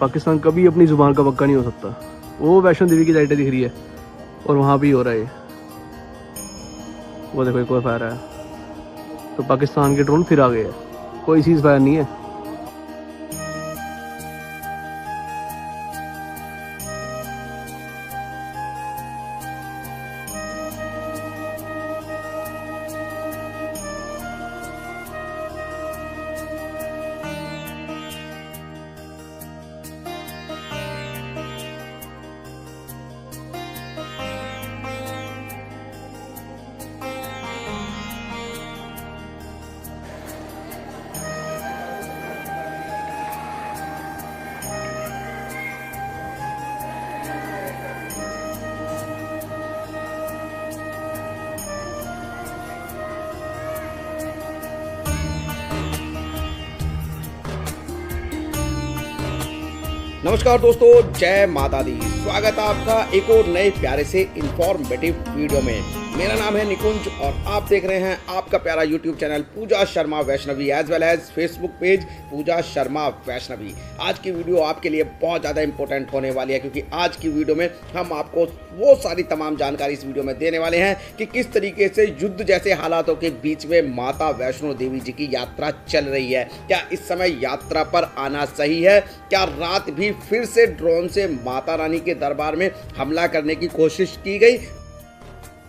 पाकिस्तान कभी अपनी ज़ुबान का पक्का नहीं हो सकता। वो वैष्णो देवी की लाइटें दिख रही है और वहाँ भी हो रहा है ये। वो देखो एक और फायर है। तो पाकिस्तान के ड्रोन फिर आ गए हैं, कोई सीज़ फायर नहीं है। नमस्कार दोस्तों, जय माता दी। स्वागत है आपका एक और नए प्यारे से इंफॉर्मेटिव वीडियो में। मेरा नाम है निकुंज और आप देख रहे हैं आपका प्यारा YouTube channel Pooja Sharma Vaishnavi as well as Facebook page Pooja Sharma Vaishnavi. आज की वीडियो आपके लिए बहुत ज़्यादा इंपॉर्टेंट होने वाली है, क्योंकि आज की वीडियो में हम आपको वो सारी तमाम जानकारी इस वीडियो में देने वाले हैं कि किस तरीके से युद्ध जैसे हालातों के बीच में माता वैष्णो देवी जी की यात्रा चल रही है। क्या इस समय यात्रा पर आना सही है? क्या रात भी फिर से ड्रोन से माता रानी के दरबार में हमला करने की कोशिश की गई?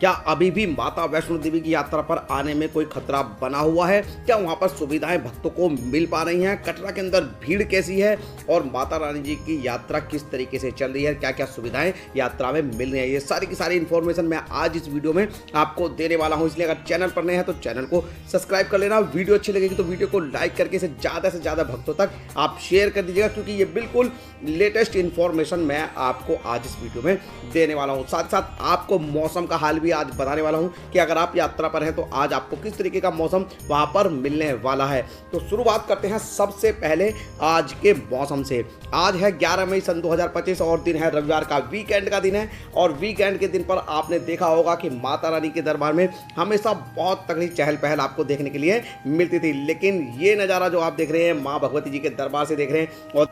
क्या अभी भी माता वैष्णो देवी की यात्रा पर आने में कोई खतरा बना हुआ है? क्या वहां पर सुविधाएं भक्तों को मिल पा रही हैं? कटरा के अंदर भीड़ कैसी है और माता रानी जी की यात्रा किस तरीके से चल रही है? क्या क्या सुविधाएं यात्रा में मिल रही है? ये सारी की सारी इन्फॉर्मेशन मैं आज इस वीडियो में आपको देने वाला हूं। इसलिए अगर चैनल पर नए हैं तो चैनल को सब्सक्राइब कर लेना। वीडियो अच्छी लगेगी तो वीडियो को लाइक करके इसे ज़्यादा से ज़्यादा भक्तों तक आप शेयर कर दीजिएगा, क्योंकि ये बिल्कुल लेटेस्ट इन्फॉर्मेशन मैं आपको आज इस वीडियो में देने वाला हूँ। साथ साथ आपको मौसम का हाल भी आज बताने वाला हूँ कि अगर आप यात्रा पर हैं तो आज आपको किस तरीके का मौसम वहां पर मिलने वाला है। तो शुरुआत करते हैं सबसे पहले आज के मौसम से। आज है 11 मई सन 2025 और दिन है रविवार का, वीकेंड का दिन है। और वीकेंड के दिन पर आपने देखा होगा कि माता रानी के दरबार में हमेशा बहुत तगड़ी चहल पहल आपको देखने के लिए मिलती थी। लेकिन ये नज़ारा जो आप देख रहे हैं माँ भगवती जी के दरबार से देख रहे हैं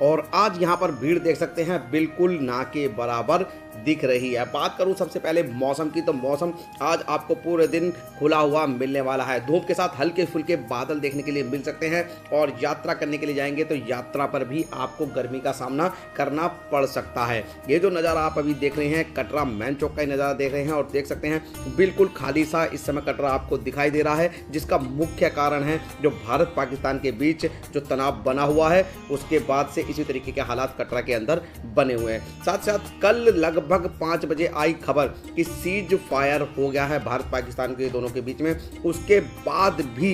और आज यहाँ पर भीड़ देख सकते हैं बिल्कुल ना के बराबर दिख रही है। बात करूँ सबसे पहले मौसम की, तो मौसम आज आपको पूरे दिन खुला हुआ मिलने वाला है। धूप के साथ हल्के फुल्के बादल देखने के लिए मिल सकते हैं। और यात्रा करने के लिए जाएंगे तो यात्रा पर भी आपको गर्मी का सामना करना पड़ सकता है। ये जो नज़ारा आप अभी देख रहे हैं कटरा मेन चौक का ही नज़ारा देख रहे हैं और देख सकते हैं बिल्कुल खाली सा इस समय कटरा आपको दिखाई दे रहा है, जिसका मुख्य कारण है जो भारत पाकिस्तान के बीच जो तनाव बना हुआ है, उसके बाद से इसी तरीके के हालात कटरा के अंदर बने हुए हैं। साथ साथ कल लगभग 5 बजे आई खबर कि सीज फायर हो गया है भारत पाकिस्तान के दोनों के बीच में। उसके बाद भी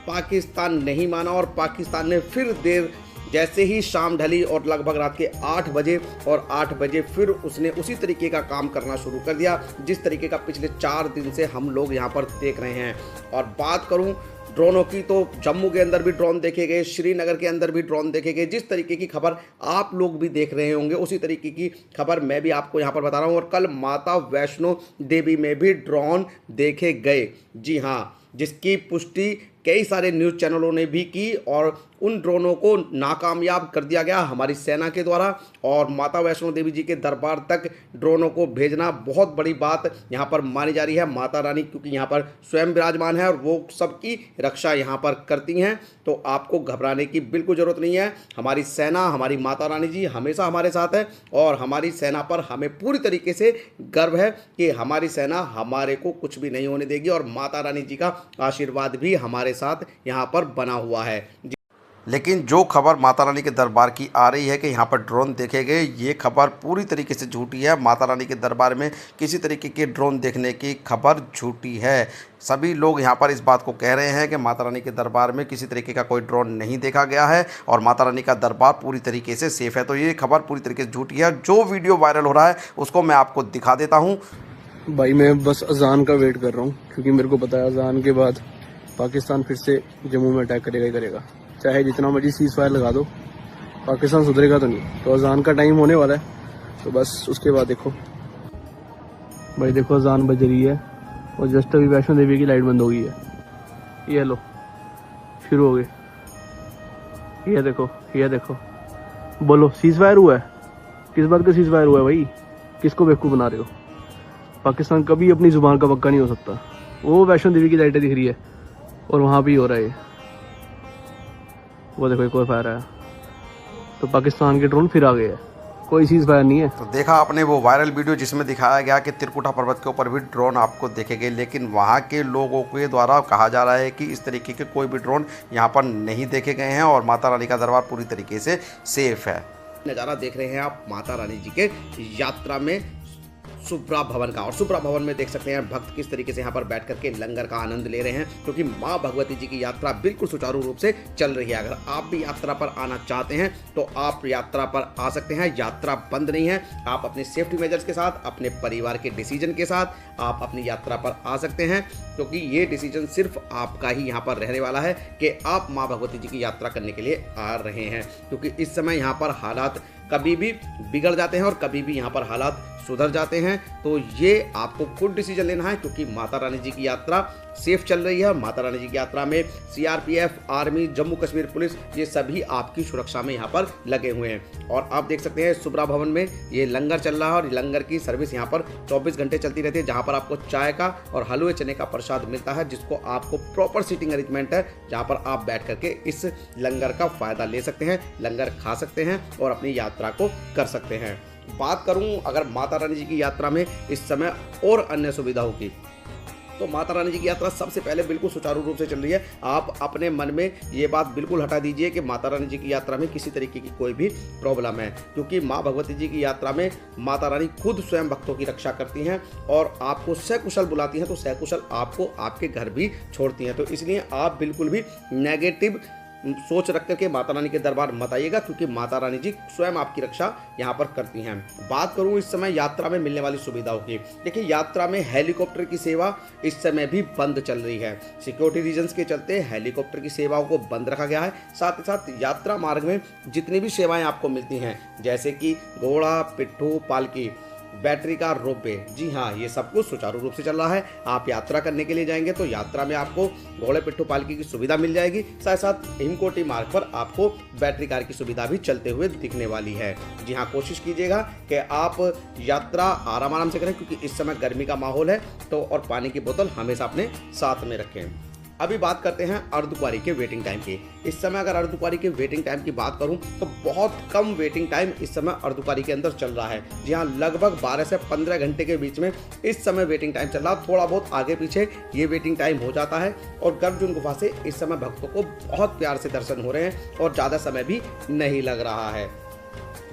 पाकिस्तान नहीं माना और पाकिस्तान ने फिर देर जैसे ही शाम ढली और लगभग रात के 8 बजे और 8 बजे फिर उसने उसी तरीके का काम करना शुरू कर दिया जिस तरीके का पिछले 4 दिन से हम लोग यहाँ पर देख रहे हैं। और बात करूँ ड्रोनों की तो जम्मू के अंदर भी ड्रोन देखे गए, श्रीनगर के अंदर भी ड्रोन देखे गए। जिस तरीके की खबर आप लोग भी देख रहे होंगे उसी तरीके की खबर मैं भी आपको यहाँ पर बता रहा हूँ। और कल माता वैष्णो देवी में भी ड्रोन देखे गए, जी हाँ, जिसकी पुष्टि कई सारे न्यूज़ चैनलों ने भी की और उन ड्रोनों को नाकामयाब कर दिया गया हमारी सेना के द्वारा। और माता वैष्णो देवी जी के दरबार तक ड्रोनों को भेजना बहुत बड़ी बात यहाँ पर मानी जा रही है। माता रानी क्योंकि यहाँ पर स्वयं विराजमान है और वो सबकी रक्षा यहाँ पर करती हैं, तो आपको घबराने की बिल्कुल ज़रूरत नहीं है। हमारी सेना, हमारी माता रानी जी हमेशा हमारे साथ है और हमारी सेना पर हमें पूरी तरीके से गर्व है कि हमारी सेना हमारे को कुछ भी नहीं होने देगी और माता रानी जी का आशीर्वाद भी हमारे साथ यहाँ पर बना हुआ है। लेकिन जो खबर माता रानी के दरबार की आ रही है कि यहाँ पर ड्रोन देखे गए, ये खबर पूरी तरीके से झूठी है। माता रानी के दरबार में किसी तरीके के ड्रोन देखने की खबर झूठी है। सभी लोग यहाँ पर इस बात को कह रहे हैं कि माता रानी के दरबार में किसी तरीके का कोई ड्रोन नहीं देखा गया है और माता रानी का दरबार पूरी तरीके से सेफ़ है। तो ये खबर पूरी तरीके से झूठी है। जो वीडियो वायरल हो रहा है उसको मैं आपको दिखा देता हूँ। भाई मैं बस अजान का वेट कर रहा हूँ, क्योंकि मेरे को पता है अजान के बाद पाकिस्तान फिर से जम्मू में अटैक करेगा ही करेगा। चाहे जितना मर्जी सीज फायर लगा दो, पाकिस्तान सुधरेगा तो नहीं। तो अजान का टाइम होने वाला है, तो बस उसके बाद देखो भाई, देखो अजान बज रही है और जस्ट अभी वैष्णो देवी की लाइट बंद हो गई है। ये लो शुरू हो गई, ये देखो बोलो सीज फायर हुआ है? किस बात का सीज फायर हुआ है भाई? किसको बेवकूफ़ बना रहे हो? पाकिस्तान कभी अपनी जुबान का पक्का नहीं हो सकता। वो वैष्णो देवी की लाइटें दिख रही है और वहाँ भी हो रहा है। वो देखो एक और फायर आया, तो पाकिस्तान के ड्रोन फिर आ गए हैं। कोई सीज फायर नहीं है। तो देखा आपने वो वायरल वीडियो जिसमें दिखाया गया कि त्रिकुटा पर्वत के ऊपर भी ड्रोन आपको देखेंगे, लेकिन वहाँ के लोगों के द्वारा कहा जा रहा है कि इस तरीके के कोई भी ड्रोन यहाँ पर नहीं देखे गए हैं और माता रानी का दरबार पूरी तरीके से सेफ है। नज़ारा देख रहे हैं आप माता रानी जी के यात्रा में सुब्रा भवन का, और सुब्रा भवन में देख सकते हैं भक्त किस तरीके से यहाँ पर बैठ करके लंगर का आनंद ले रहे हैं, क्योंकि माँ भगवती जी की यात्रा बिल्कुल सुचारू रूप से चल रही है। अगर आप भी यात्रा पर आना चाहते हैं तो आप यात्रा पर आ सकते हैं। यात्रा बंद नहीं है। आप अपने सेफ्टी मेजर्स के साथ, अपने परिवार के डिसीजन के साथ आप अपनी यात्रा पर आ सकते हैं, क्योंकि ये डिसीजन सिर्फ आपका ही यहाँ पर रहने वाला है कि आप माँ भगवती जी की यात्रा करने के लिए आ रहे हैं। क्योंकि इस समय यहाँ पर हालात कभी भी बिगड़ जाते हैं और कभी भी यहाँ पर हालात सुधर जाते हैं, तो ये आपको खुद डिसीजन लेना है, क्योंकि माता रानी जी की यात्रा सेफ चल रही है। माता रानी जी की यात्रा में CRPF, army, Jammu Kashmir police, ये सभी आपकी सुरक्षा में यहाँ पर लगे हुए हैं। और आप देख सकते हैं सुब्रा भवन में ये लंगर चल रहा है और लंगर की सर्विस यहाँ पर 24 घंटे चलती रहती है, जहाँ पर आपको चाय का और हलवे चने का प्रसाद मिलता है, जिसको आपको प्रॉपर सीटिंग अरेंजमेंट है, जहाँ पर आप बैठ करके इस लंगर का फायदा ले सकते हैं, लंगर खा सकते हैं और अपनी यात्रा को कर सकते हैं। बात करूं अगर माता रानी जी की यात्रा में इस समय और अन्य सुविधाओं की, तो माता रानी जी की यात्रा सबसे पहले बिल्कुल सुचारू रूप से चल रही है। आप अपने मन में ये बात बिल्कुल हटा दीजिए कि माता रानी जी की यात्रा में किसी तरीके की कोई भी प्रॉब्लम है, क्योंकि माँ भगवती जी की यात्रा में माता रानी खुद स्वयं भक्तों की रक्षा करती हैं और आपको सकुशल बुलाती हैं, तो सकुशल आपको आपके घर भी छोड़ती हैं। तो इसलिए आप बिल्कुल भी नेगेटिव सोच रख करके माता रानी के दरबार मत आइएगा, क्योंकि माता रानी जी स्वयं आपकी रक्षा यहाँ पर करती हैं। बात करूँ इस समय यात्रा में मिलने वाली सुविधाओं की, देखिए यात्रा में हेलीकॉप्टर की सेवा इस समय भी बंद चल रही है। सिक्योरिटी रीजंस के चलते हेलीकॉप्टर की सेवाओं को बंद रखा गया है। साथ ही साथ यात्रा मार्ग में जितनी भी सेवाएं आपको मिलती हैं, जैसे कि घोड़ा, पिट्ठू, पालकी, बैटरी का रोपवे, जी हाँ, ये सब कुछ सुचारू रूप से चल रहा है। आप यात्रा करने के लिए जाएंगे तो यात्रा में आपको घोड़े, पिट्ठू, पालकी की सुविधा मिल जाएगी। साथ साथ हिमकोटी मार्ग पर आपको बैटरी कार की सुविधा भी चलते हुए दिखने वाली है। जी हाँ, कोशिश कीजिएगा कि आप यात्रा आराम से करें, क्योंकि इस समय गर्मी का माहौल है, तो और पानी की बोतल हमेशा अपने साथ में रखें। अभी बात करते हैं अर्धकुंवारी के वेटिंग टाइम की। इस समय अगर अर्धकुंवारी के वेटिंग टाइम की बात करूं तो बहुत कम वेटिंग टाइम इस समय अर्धकुंवारी के अंदर चल रहा है। जी हाँ, लगभग 12 से 15 घंटे के बीच में इस समय वेटिंग टाइम चल रहा है। थोड़ा बहुत आगे पीछे ये वेटिंग टाइम हो जाता है और गर्भजून गुफा से इस समय भक्तों को बहुत प्यार से दर्शन हो रहे हैं और ज़्यादा समय भी नहीं लग रहा है।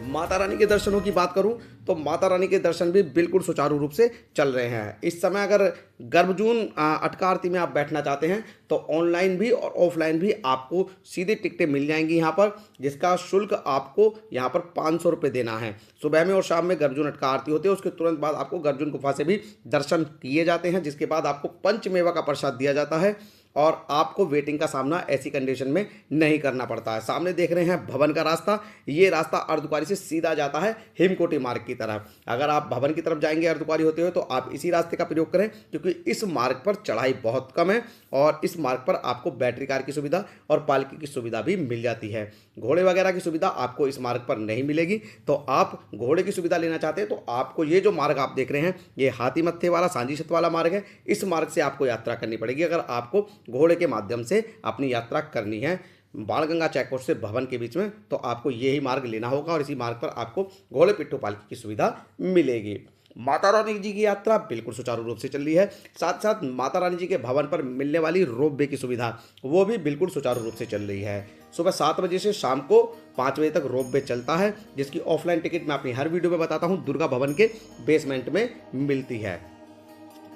माता रानी के दर्शनों की बात करूं तो माता रानी के दर्शन भी बिल्कुल सुचारू रूप से चल रहे हैं। इस समय अगर गर्भजून अटका आरती में आप बैठना चाहते हैं तो ऑनलाइन भी और ऑफलाइन भी आपको सीधे टिकटें मिल जाएंगी यहाँ पर, जिसका शुल्क आपको यहाँ पर 500 रुपये देना है। सुबह में और शाम में गर्भजून अटका आरती होती है, उसके तुरंत बाद आपको गर्भजून गुफा से भी दर्शन किए जाते हैं, जिसके बाद आपको पंचमेवा का प्रसाद दिया जाता है और आपको वेटिंग का सामना ऐसी कंडीशन में नहीं करना पड़ता है। सामने देख रहे हैं भवन का रास्ता, ये रास्ता अर्धकुंवारी से सीधा जाता है हिमकोटी मार्ग की तरफ। अगर आप भवन की तरफ जाएंगे अर्धकुंवारी होते हुए तो आप इसी रास्ते का प्रयोग करें, क्योंकि इस मार्ग पर चढ़ाई बहुत कम है और इस मार्ग पर आपको बैटरी कार की सुविधा और पालकी की सुविधा भी मिल जाती है। घोड़े वगैरह की सुविधा आपको इस मार्ग पर नहीं मिलेगी, तो आप घोड़े की सुविधा लेना चाहते हैं तो आपको ये जो मार्ग आप देख रहे हैं, ये हाथी मत्थे वाला सांझी छत वाला मार्ग है, इस मार्ग से आपको यात्रा करनी पड़ेगी अगर आपको घोड़े के माध्यम से अपनी यात्रा करनी है बाणगंगा चेकपोस्ट से भवन के बीच में, तो आपको यही मार्ग लेना होगा और इसी मार्ग पर आपको घोड़े, पिट्ठू, पालकी की सुविधा मिलेगी। माता रानी जी की यात्रा बिल्कुल सुचारू रूप से चल रही है। साथ साथ माता रानी जी के भवन पर मिलने वाली रोपवे की सुविधा वो भी बिल्कुल सुचारू रूप से चल रही है। सुबह 7 बजे से शाम को 5 बजे तक रोपवे चलता है, जिसकी ऑफलाइन टिकट मैं अपनी हर वीडियो में बताता हूँ, दुर्गा भवन के बेसमेंट में मिलती है।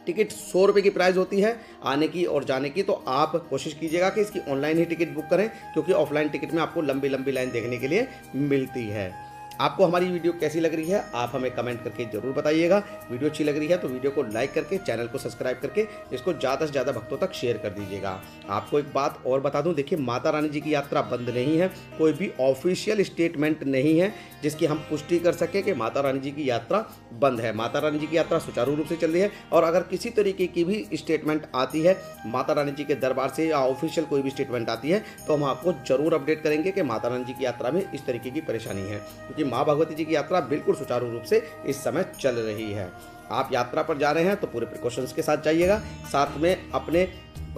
टिकट 100 रुपये की प्राइस होती है आने की और जाने की, तो आप कोशिश कीजिएगा कि इसकी ऑनलाइन ही टिकट बुक करें, क्योंकि ऑफलाइन टिकट में आपको लंबी लंबी लाइन देखने के लिए मिलती है। आपको हमारी वीडियो कैसी लग रही है आप हमें कमेंट करके जरूर बताइएगा। वीडियो अच्छी लग रही है तो वीडियो को लाइक करके चैनल को सब्सक्राइब करके इसको ज़्यादा से ज़्यादा भक्तों तक शेयर कर दीजिएगा। आपको एक बात और बता दूं, देखिए माता रानी जी की यात्रा बंद नहीं है, कोई भी ऑफिशियल स्टेटमेंट नहीं है जिसकी हम पुष्टि कर सकें कि माता रानी जी की यात्रा बंद है। माता रानी जी की यात्रा सुचारू रूप से चल रही है और अगर किसी तरीके की भी स्टेटमेंट आती है माता रानी जी के दरबार से या ऑफिशियल कोई भी स्टेटमेंट आती है तो हम आपको जरूर अपडेट करेंगे कि माता रानी जी की यात्रा में इस तरीके की परेशानी है, क्योंकि माँ भगवती जी की यात्रा बिल्कुल सुचारू रूप से इस समय चल रही है। आप यात्रा पर जा रहे हैं तो पूरे प्रिकॉशंस के साथ जाइएगा, साथ में अपने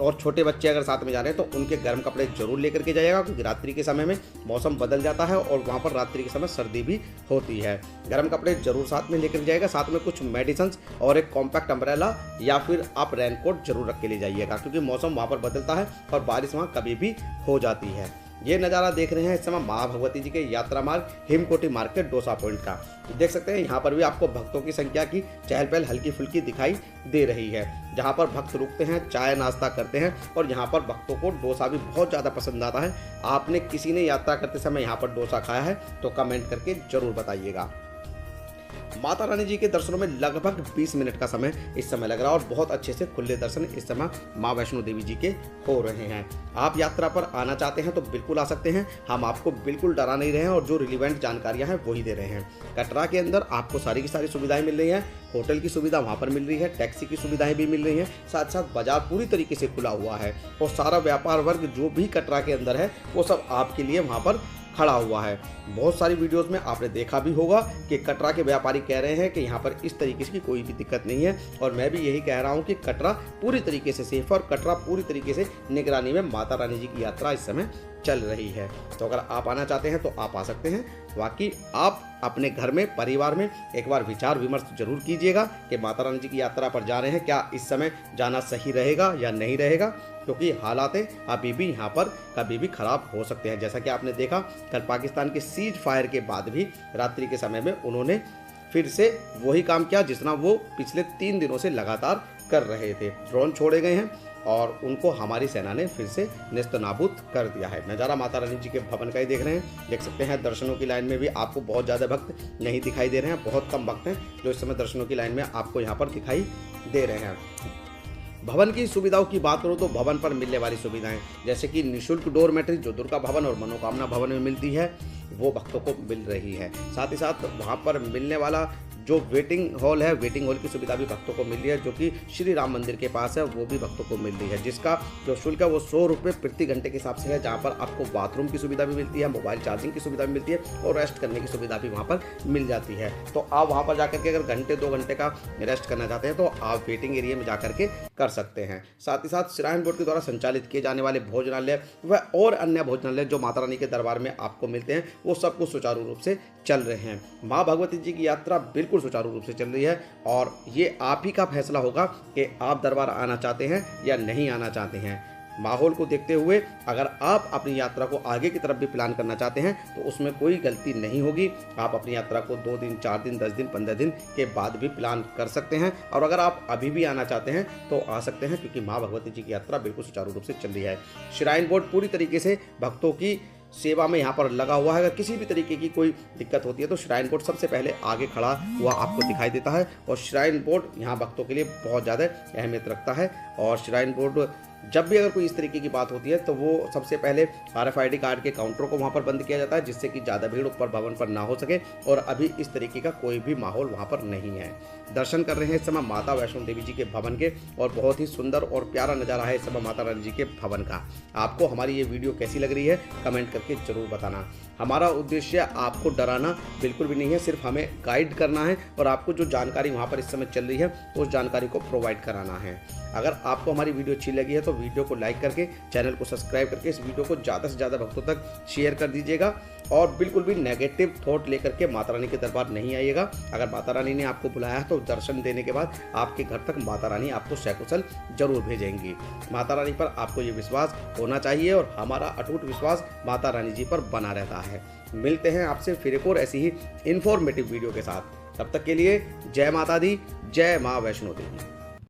और छोटे बच्चे अगर साथ में जा रहे हैं तो उनके गर्म कपड़े जरूर लेकर के जाइएगा, क्योंकि रात्रि के समय में मौसम बदल जाता है और वहाँ पर रात्रि के समय सर्दी भी होती है। गर्म कपड़े जरूर साथ में लेकर जाइएगा, साथ में कुछ मेडिसिन और एक कॉम्पैक्ट अम्ब्रेला या फिर आप रेनकोट जरूर रख के ले जाइएगा, क्योंकि मौसम वहाँ पर बदलता है और बारिश वहाँ कभी भी हो जाती है। ये नज़ारा देख रहे हैं इस समय माँ भगवती जी के यात्रा मार्ग हिमकोटी मार्केट डोसा पॉइंट का। देख सकते हैं यहाँ पर भी आपको भक्तों की संख्या की चहल पहल हल्की फुल्की दिखाई दे रही है। जहाँ पर भक्त रुकते हैं, चाय नाश्ता करते हैं और यहाँ पर भक्तों को डोसा भी बहुत ज़्यादा पसंद आता है। आपने किसी ने यात्रा करते समय यहाँ पर डोसा खाया है तो कमेंट करके जरूर बताइएगा। माता रानी जी के दर्शनों में लगभग 20 मिनट का समय इस समय लग रहा है और बहुत अच्छे से खुले दर्शन इस समय माँ वैष्णो देवी जी के हो रहे हैं। आप यात्रा पर आना चाहते हैं तो बिल्कुल आ सकते हैं, हम आपको बिल्कुल डरा नहीं रहे हैं और जो रिलेवेंट जानकारियां हैं वही दे रहे हैं। कटरा के अंदर आपको सारी की सारी सुविधाएं मिल रही हैं, होटल की सुविधा वहाँ पर मिल रही है, टैक्सी की सुविधाएं भी मिल रही हैं, साथ साथ बाजार पूरी तरीके से खुला हुआ है और सारा व्यापार वर्ग जो भी कटरा के अंदर है वो सब आपके लिए वहाँ पर खड़ा हुआ है। बहुत सारी वीडियोस में आपने देखा भी होगा कि कटरा के व्यापारी कह रहे हैं कि यहाँ पर इस तरीके की कोई भी दिक्कत नहीं है और मैं भी यही कह रहा हूँ कि कटरा पूरी तरीके से सेफ है और कटरा पूरी तरीके से निगरानी में माता रानी जी की यात्रा इस समय चल रही है। तो अगर आप आना चाहते हैं तो आप आ सकते हैं। बाकी आप अपने घर में परिवार में एक बार विचार विमर्श जरूर कीजिएगा कि माता रानी जी की यात्रा पर जा रहे हैं, क्या इस समय जाना सही रहेगा या नहीं रहेगा, क्योंकि हालात अभी भी यहाँ पर कभी भी खराब हो सकते हैं। जैसा कि आपने देखा कल पाकिस्तान के सीज फायर के बाद भी रात्रि के समय में उन्होंने फिर से वही काम किया जितना वो पिछले 3 दिनों से लगातार कर रहे थे। ड्रोन छोड़े गए हैं और उनको हमारी सेना ने फिर से नेस्तनाबूद कर दिया है। नज़ारा माता रानी जी के भवन का ही देख रहे हैं, देख सकते हैं दर्शनों की लाइन में भी आपको बहुत ज़्यादा भक्त नहीं दिखाई दे रहे हैं, बहुत कम भक्त हैं जो इस समय दर्शनों की लाइन में आपको यहाँ पर दिखाई दे रहे हैं। भवन की सुविधाओं की बात करूं तो भवन पर मिलने वाली सुविधाएं जैसे कि निःशुल्क डोरमेट्री जो दुर्गा भवन और मनोकामना भवन में मिलती है वो भक्तों को मिल रही है। साथ ही साथ वहां पर मिलने वाला जो वेटिंग हॉल है, वेटिंग हॉल की सुविधा भी भक्तों को मिल रही है, जो कि श्री राम मंदिर के पास है, वो भी भक्तों को मिल रही है, जिसका जो शुल्क है वो 100 रुपये प्रति घंटे के हिसाब से है, जहाँ पर आपको बाथरूम की सुविधा भी मिलती है, मोबाइल चार्जिंग की सुविधा भी मिलती है और रेस्ट करने की सुविधा भी वहाँ पर मिल जाती है। तो आप वहाँ पर जाकर के अगर घंटे 2 घंटे का रेस्ट करना चाहते हैं तो आप वेटिंग एरिया में जाकर के कर सकते हैं। साथ ही साथ श्राइन बोर्ड के द्वारा संचालित किए जाने वाले भोजनालय व और अन्य भोजनालय जो माता रानी के दरबार में आपको मिलते हैं वो सब कुछ सुचारू रूप से चल रहे हैं। माँ भगवती जी की यात्रा बिल्कुल सुचारू रूप से चल रही है और ये आप ही का फैसला होगा कि आप दरबार आना चाहते हैं या नहीं आना चाहते हैं। माहौल को देखते हुए अगर आप अपनी यात्रा को आगे की तरफ भी प्लान करना चाहते हैं तो उसमें कोई गलती नहीं होगी। आप अपनी यात्रा को 2 दिन, 4 दिन, 10 दिन, 15 दिन के बाद भी प्लान कर सकते हैं और अगर आप अभी भी आना चाहते हैं तो आ सकते हैं, क्योंकि माँ भगवती जी की यात्रा बिल्कुल सुचारू रूप से चल रही है। श्राइन बोर्ड पूरी तरीके से भक्तों की सेवा में यहाँ पर लगा हुआ है। अगर किसी भी तरीके की कोई दिक्कत होती है तो श्राइन बोर्ड सबसे पहले आगे खड़ा हुआ आपको दिखाई देता है और श्राइन बोर्ड यहाँ भक्तों के लिए बहुत ज़्यादा अहमियत रखता है। और श्राइन बोर्ड जब भी अगर कोई इस तरीके की बात होती है तो वो सबसे पहले RFID कार्ड के काउंटर को वहाँ पर बंद किया जाता है, जिससे कि ज़्यादा भीड़ ऊपर भवन पर ना हो सके और अभी इस तरीके का कोई भी माहौल वहाँ पर नहीं है। दर्शन कर रहे हैं इस समय माता वैष्णो देवी जी के भवन के और बहुत ही सुंदर और प्यारा नज़ारा है इस समय माता रानी जी के भवन का। आपको हमारी ये वीडियो कैसी लग रही है कमेंट करके ज़रूर बताना। हमारा उद्देश्य आपको डराना बिल्कुल भी नहीं है, सिर्फ हमें गाइड करना है और आपको जो जानकारी वहाँ पर इस समय चल रही है उस जानकारी को प्रोवाइड कराना है। अगर आपको हमारी वीडियो अच्छी लगी है तो वीडियो को लाइक करके चैनल को सब्सक्राइब करके इस वीडियो को ज़्यादा से ज़्यादा भक्तों तक शेयर कर दीजिएगा और बिल्कुल भी नेगेटिव थॉट लेकर के माता रानी के दरबार नहीं आइएगा। अगर माता रानी ने आपको बुलाया है तो दर्शन देने के बाद आपके घर तक माता रानी आपको सकुशल जरूर भेजेंगी। माता रानी पर आपको ये विश्वास होना चाहिए और हमारा अटूट विश्वास माता रानी जी पर बना रहता है। मिलते हैं आपसे फिर एक और ऐसी ही इन्फॉर्मेटिव वीडियो के साथ। तब तक के लिए जय माता दी, जय माँ वैष्णो देवी।